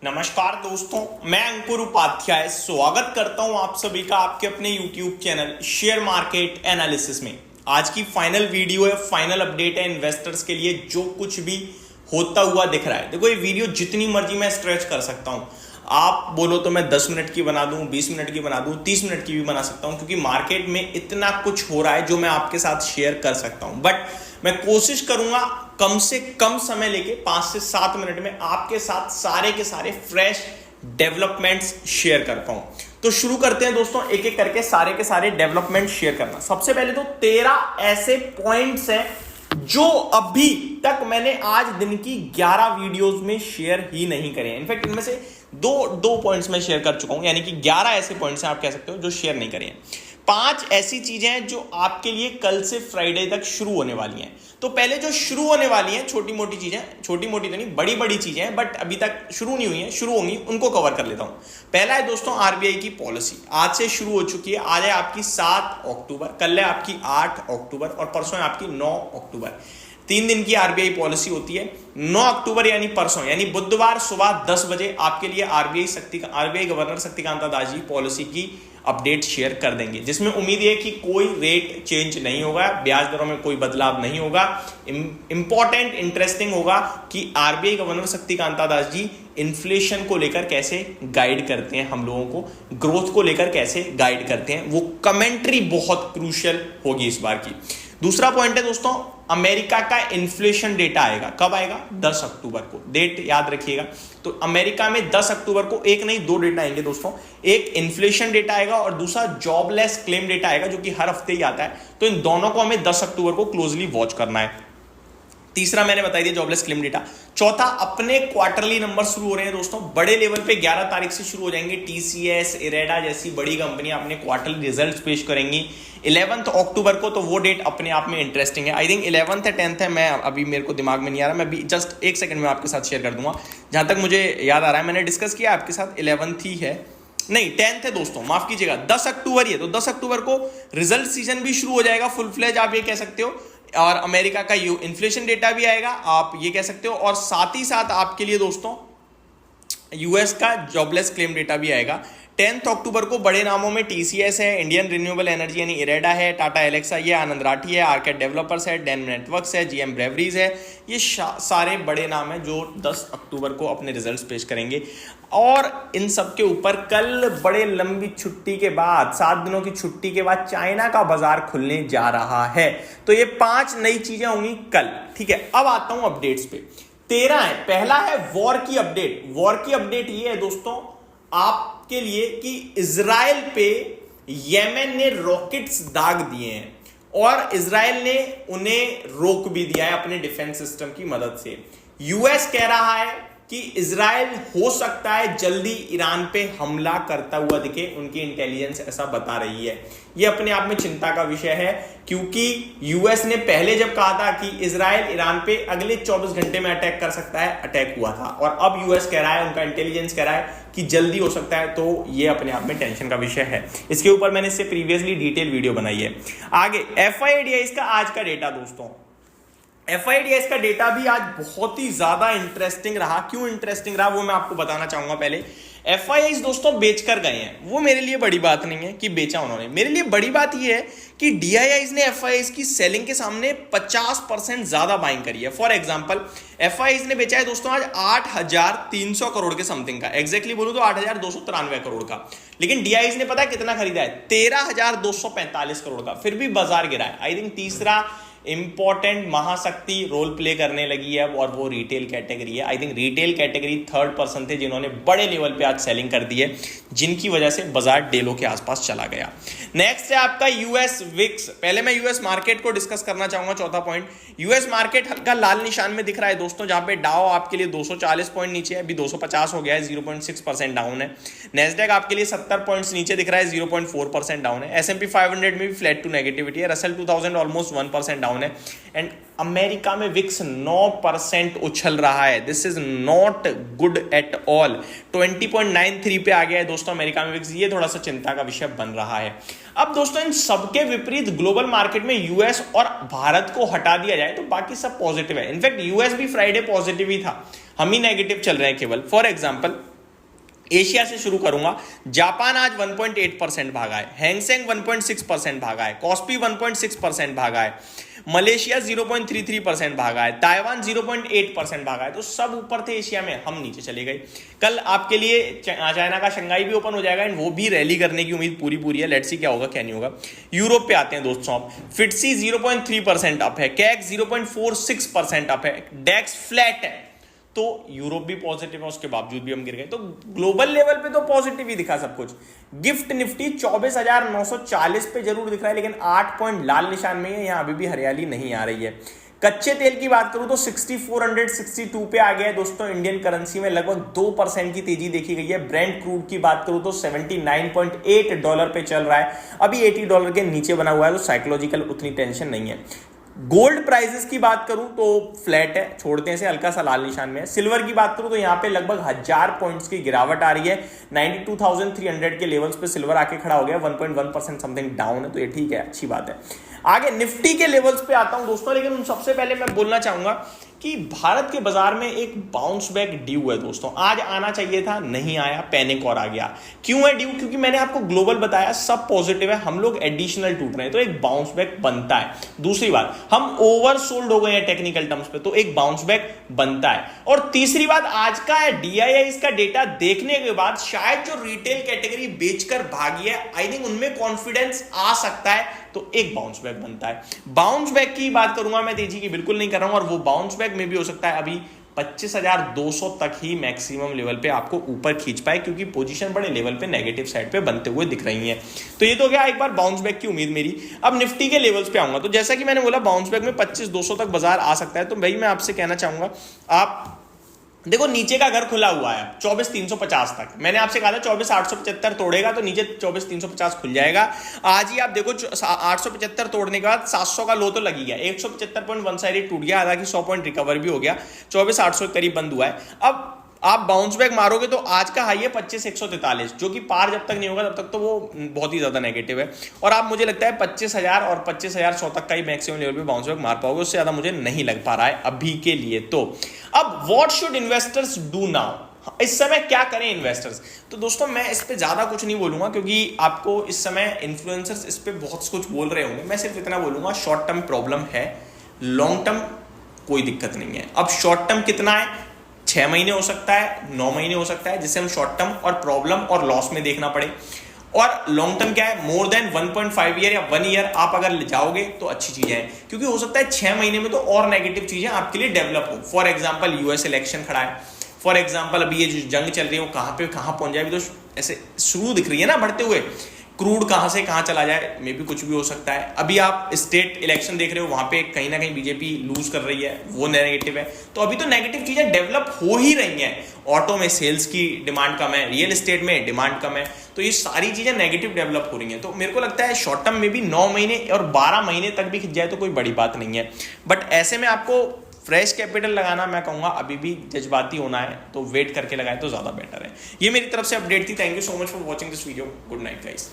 नमस्कार दोस्तों, मैं अंकुर उपाध्याय स्वागत करता हूं आप सभी का आपके अपने YouTube channel share market analysis में। आज की फाइनल वीडियो है, फाइनल अपडेट है इन्वेस्टर्स के लिए। जो कुछ भी होता हुआ दिख रहा है, देखो ये वीडियो जितनी मर्जी मैं स्ट्रेच कर सकता हूं। आप बोलो तो मैं 10 मिनट की बना दूं, 20 मिनट की बना दूं, 30 मिनट की भी बना सकता हूं, क्योंकि मार्केट में इतना कुछ हो रहा है जो मैं आपके साथ शेयर कर सकता हूं। बट मैं कोशिश करूंगा कम से कम समय लेके 5 से 7 मिनट में आपके साथ सारे के सारे फ्रेश डेवलपमेंट्स शेयर कर पाऊं। तो शुरू करते हैं दोस्तों, एक एक करके सारे के सारे डेवलपमेंट शेयर करना। सबसे पहले तो 13 ऐसे पॉइंट्स हैं जो अभी तक मैंने आज दिन की 11 वीडियोस में शेयर ही नहीं करे। इनफैक्ट इनमें से दो पॉइंट्स मैं शेयर कर चुका हूं, यानी कि 11 ऐसे पॉइंट्स हैं आप कह सकते हो जो शेयर नहीं करे हैं। 5 ऐसी चीजें हैं जो आपके लिए कल से फ्राइडे तक शुरू होने वाली हैं। तो पहले जो शुरू होने वाली हैं, छोटी मोटी चीजें, छोटी मोटी तो नहीं, बड़ी बड़ी चीजें हैं, बट अभी तक शुरू नहीं हुई हैं, शुरू होंगी, उनको कवर कर लेता हूं। पहला है दोस्तों आरबीआई की पॉलिसी। आज से शुरू हो चुकी है। आज है आपकी 7 अक्टूबर, कल है आपकी 8 अक्टूबर और परसों है आपकी 9 अक्टूबर। 3 दिन की आरबीआई पॉलिसी होती है। 9 अक्टूबर यानी परसों, यानी बुधवार सुबह 10 बजे आपके लिए RBI governor Shaktikanta Das ji policy की अपडेट शेयर कर देंगे, जिसमें उम्मीद है कि कोई रेट चेंज नहीं होगा, ब्याज दरों में कोई बदलाव नहीं होगा। इंपॉर्टेंट इंटरेस्टिंग होगा कि RBI governor Shaktikanta Das ji inflation को लेकर कैसे गाइड करते हैं, हम लोगों को ग्रोथ को लेकर कैसे गाइड करते हैं। वो कमेंट्री बहुत क्रूशियल होगी इस बार की। दूसरा पॉइंट है दोस्तों, अमेरिका का इन्फ्लेशन डेटा आएगा। कब आएगा? 10 अक्टूबर को। डेट याद रखिएगा। तो अमेरिका में 10 अक्टूबर को एक नहीं 2 डेटा आएंगे दोस्तों। एक इन्फ्लेशन डेटा आएगा और दूसरा जॉबलेस क्लेम डेटा आएगा, जो कि हर हफ्ते ही आता है। तो इन दोनों को हमें 10 अक्टूबर को क्लोजली वॉच करना है। तीसरा मैंने बता दिया जॉबलेस क्लेम डेटा। चौथा, अपने क्वार्टरली नंबर शुरू हो रहे हैं दोस्तों, बड़े लेवल पे 11 तारीख से शुरू हो जाएंगे। टीसीएस, इरेडा जैसी बड़ी कंपनियां अपने क्वार्टरली रिजल्ट्स पेश करेंगी 11 अक्टूबर को। तो वो डेट अपने आप में इंटरेस्टिंग है। आई थिंक 11 है 10 है, मैं अभी मेरे को दिमाग में नहीं आ रहा, मैं अभी जस्ट एक सेकंड में आपके साथ शेयर कर दूंगा। जहां तक मुझे याद आ रहा है मैंने डिस्कस किया आपके साथ, 11 ही है, नहीं 10 है दोस्तों, माफ कीजिएगा, 10 अक्टूबर ही है। तो 10 अक्टूबर को रिजल्ट सीजन भी शुरू हो जाएगा फुल फ्लेज, आप ये कह सकते हो। और अमेरिका का इन्फ्लेशन डेटा भी आएगा, आप ये कह सकते हो। और साथ ही साथ आपके लिए दोस्तों यूएस का जॉबलेस क्लेम डेटा भी आएगा 10 अक्टूबर को। बड़े नामों में टीसीएस है, इंडियन रिन्यूएबल एनर्जी यानी इरेडा है, टाटा एलेक्सा ये, आनंद राठी है, आर्केड डेवलपर्स है, डेन नेटवर्क्स है, जीएम ब्रेवरीज है। ये सारे बड़े नाम हैं जो 10 अक्टूबर को अपने रिजल्ट्स पेश करेंगे। और इन सब के ऊपर कल बड़े लंबी छुट्टी के बाद, 7 दिनों की छुट्टी के बाद चाइना का बाजार खुलने जा रहा है। तो ये 5 नई चीजें होंगी कल। ठीक है, अब आता हूं अपडेट्स पे। 13 है। पहला है वॉर की अपडेट। वॉर की अपडेट ये है दोस्तों आपके लिए कि इजराइल पे येमेन ने रॉकेट्स दाग दिए हैं और इजराइल ने उन्हें रोक भी दिया है अपने डिफेंस सिस्टम की मदद से। यूएस कह रहा है कि इजराइल हो सकता है जल्दी ईरान पे हमला करता हुआ दिखे, उनकी इंटेलिजेंस ऐसा बता रही है। ये अपने आप में चिंता का विषय है, क्योंकि यूएस ने पहले जब कहा था कि इजराइल ईरान पे अगले 24 घंटे में अटैक कर सकता है, अटैक हुआ था। और अब यूएस कह रहा है, उनका इंटेलिजेंस कह रहा है कि जल्दी हो सकता है। तो ये अपने आप में टेंशन का विषय है। इसके ऊपर मैंने इससे प्रीवियसली डिटेल वीडियो बनाई है। आगे एफआईडीआईज का आज का डेटा दोस्तों। एफआईडीआईज का डेटा भी आज बहुत ही ज्यादा इंटरेस्टिंग रहा। क्यों इंटरेस्टिंग रहा वो मैं आपको बताना चाहूंगा। पहले एफआईआईज दोस्तों बेचकर गए हैं, वो मेरे लिए बड़ी बात नहीं है कि बेचा उन्होंने। मेरे लिए बड़ी बात यह है कि डीआईआईज ने एफआईआईज की सेलिंग के सामने 50% ज्यादा बाइंग करी है। फॉर एग्जांपल एफआईआईज ने बेचा है दोस्तों आज 8,300 करोड़ के समथिंग का, एग्जैक्टली बोलूं तो 8,293 करोड़ का। लेकिन डीआईआईज ने पता है कितना खरीदा है? 13,245 करोड़ का। फिर भी बाजार गिरा है। आई थिंक तीसरा इंपॉर्टेंट महाशक्ति रोल प्ले करने लगी है और वो रिटेल कैटेगरी है। I think retail category 3rd person थे जिन्होंने बड़े लेवल पे आज सेलिंग कर दी है, जिनकी वजह से बाजार डेलो के आसपास चला गया। नेक्स्ट है आपका यूएस विक्स। पहले मैं यूएस मार्केट को डिस्कस करना चाहूंगा। चौथा पॉइंट, यूएस मार्केट हल्का लाल निशान में दिख रहा है दोस्तों, जहां पे डाउ आपके लिए 240 पॉइंट नीचे है, अभी 250 हो गया है, 0.6% डाउन है। नेस्डैक आपके लिए 70 पॉइंट्स नीचे दिख रहा है, 0.4% डाउन है। एसएमपी 500 में भी फ्लैट टू नेगेटिविटी है। रसेल 2000 ऑलमोस्ट 1% डाउन है। एंड अमेरिका में विक्स 9% उछल रहा है। This is not good at all. 20.93 पे आ गया है दोस्तों अमेरिका में विक्स। ये थोड़ा सा चिंता का विषय बन रहा है। अब दोस्तों इन सबके विपरीत ग्लोबल मार्केट में यूएस और भारत को हटा दिया जाए तो बाकी सब पॉजिटिव है। इनफैक्ट यूएस भी फ्राइडे पॉजिटिव ही था, हम ही नेगेटिव चल रहे हैं केवल। फॉर एग्जांपल एशिया से शुरू करूंगा। जापान आज 1.8% भागा है, हैंगसेंग 1.6% भागा है, कॉस्पी 1.6% भागा है, मलेशिया 0.33% भागा है, ताइवान 0.8% भागा है। तो सब ऊपर थे एशिया में, हम नीचे चले गए। कल आपके लिए चाइना का शंघाई भी ओपन हो जाएगा एंड वो भी रैली करने की उम्मीद पूरी है। लेट्स सी क्या होगा क्या नहीं होगा। यूरोप पे आते हैं दोस्तों, आप फिटसी 0.3% अप है, कैक 0.46% अप है, डेक्स फ्लैट है। तो यूरोप भी पॉजिटिव है, उसके बावजूद भी हम गिर गए। तो ग्लोबल लेवल पे तो पॉजिटिव ही दिखा सब कुछ। गिफ्ट निफ्टी 24,940 पे जरूर दिख रहा है, लेकिन 8 पॉइंट लाल निशान में है, यहां अभी भी हरियाली नहीं आ रही है। कच्चे तेल की बात करूं तो 6462 पे आ गया है दोस्तों। इंडियन करेंसी में लगभग 2% की तेजी देखी गई है। ब्रेंट क्रूड की बात करूं तो $79.8 पे चल रहा है, अभी $80 के नीचे बना हुआ है, तो साइकोलॉजिकल उतनी टेंशन नहीं है। गोल्ड प्राइसेस की बात करूं तो फ्लैट है, छोड़ते हैं से, हल्का सा लाल निशान में है। सिल्वर की बात करूं तो यहां पे लगभग 1000 पॉइंट्स की गिरावट आ रही है। 92,300 के लेवल्स पे सिल्वर आके खड़ा हो गया, 1.1% समथिंग डाउन है, तो ये ठीक है, अच्छी बात है। आगे निफ्टी के लेवल्स पे आता हूं दोस्तों, लेकिन उन सबसे पहले मैं बोलना चाहूंगा कि भारत के बाजार में एक बाउंस बैक ड्यू है दोस्तों। आज आना चाहिए था, नहीं आया, पैनिक और आ गया। क्यों है ड्यू? क्योंकि मैंने आपको ग्लोबल बताया सब पॉजिटिव है, हम लोग एडिशनल टूट रहे हैं, तो एक बाउंस बैक बनता है। दूसरी बात, हम ओवरसोल्ड हो गए हैं टेक्निकल टर्म्स पे, तो एक बाउंस बैक बनता है। और तीसरी बात, आज का DII इसका डेटा देखने के बाद शायद जो रिटेल कैटेगरी बेचकर भागी है, आई थिंक उनमें कॉन्फिडेंस आ सकता है, तो एक बाउंस बैक बनता है। बाउंस बैक की बात करूंगा मैं, तेजी की बिल्कुल नहीं कर रहा हूं, और वो बाउंस बैक में भी हो सकता है अभी 25,200 तक ही मैक्सिमम लेवल पे आपको ऊपर खींच पाए, क्योंकि पोजीशन बड़े लेवल पे नेगेटिव साइड पे बनते हुए दिख रही है। तो ये तो गया एक बार बाउंस बैक की उम्मीद मेरी। अब निफ्टी के लेवल्स पे आऊंगा, तो जैसा कि मैंने बोला बाउंस बैक में 25,200 तक बाजार आ सकता है। तो भाई मैं आपसे कहना चाहूंगा, आप देखो नीचे का घर खुला हुआ है 24,350 तक। मैंने आपसे कहा था 24,875 तोड़ेगा तो नीचे 24,350 खुल जाएगा। आज ही आप देखो 875 तोड़ने के बाद 700 का लो तो लगी गया, 175.1 टूट गया, हालांकि 100 पॉइंट रिकवर भी हो गया, 24,800 के करीब बंद हुआ है। अब आप बाउंस बैक मारोगे तो आज का हाई है 25,143, जो कि पार जब तक नहीं होगा तब तक तो वो बहुत ही ज्यादा नेगेटिव है। और आप, मुझे लगता है 25,000 और 25,100 तक का ही मैक्सिमम लेवल पे बाउंस बैक मार पाओगे, उससे ज्यादा मुझे नहीं लग पा रहा है अभी के लिए। तो अब what should investors do now, इस समय क्या करें इन्वेस्टर्स? तो दोस्तों मैं इस पे ज्यादा कुछ नहीं बोलूंगा, क्योंकि आपको इस समय इन्फ्लुएंसर्स इस पे बहुत कुछ बोल रहे होंगे। मैं सिर्फ इतना बोलूंगा, शॉर्ट टर्म प्रॉब्लम है, लॉन्ग टर्म कोई दिक्कत नहीं है। अब शॉर्ट टर्म कितना है? 6 महीने हो सकता है, 9 महीने हो सकता है, जिसे हम शॉर्ट टर्म और प्रॉब्लम और लॉस में देखना पड़े। और लॉन्ग टर्म क्या है? मोर देन 1.5 ईयर या 1 ईयर आप अगर जाओगे तो अच्छी चीजें हैं, क्योंकि हो सकता है 6 महीने में तो और नेगेटिव चीजें आपके लिए डेवलप हो। फॉर एग्जाम्पल US इलेक्शन खड़ा है, फॉर एग्जाम्पल अभी ये जो जंग चल रही है वो कहां पहुंच जाए, अभी तो ऐसे शुरू दिख रही है ना बढ़ते हुए। क्रूड कहां से कहां चला जाए, मे भी कुछ भी हो सकता है। अभी आप स्टेट इलेक्शन देख रहे हो, वहां पे कहीं ना कहीं बीजेपी लूज कर रही है, वो नेगेटिव है। तो अभी तो नेगेटिव चीजें डेवलप हो ही रही हैं। ऑटो में सेल्स की डिमांड कम है, रियल एस्टेट में डिमांड कम है, तो ये सारी चीजें नेगेटिव डेवलप हो रही हैं। तो मेरे को लगता है शॉर्ट टर्म में भी 9 महीने और 12 महीने तक भी खिंच जाए तो कोई बड़ी बात नहीं है। बट ऐसे में आपको फ्रेश कैपिटल लगाना, मैं कहूंगा अभी भी जज्बाती होना है, तो वेट करके लगाए तो ज्यादा बेटर है। ये मेरी तरफ से अपडेट थी। Thank you so much for watching this video. Good night guys.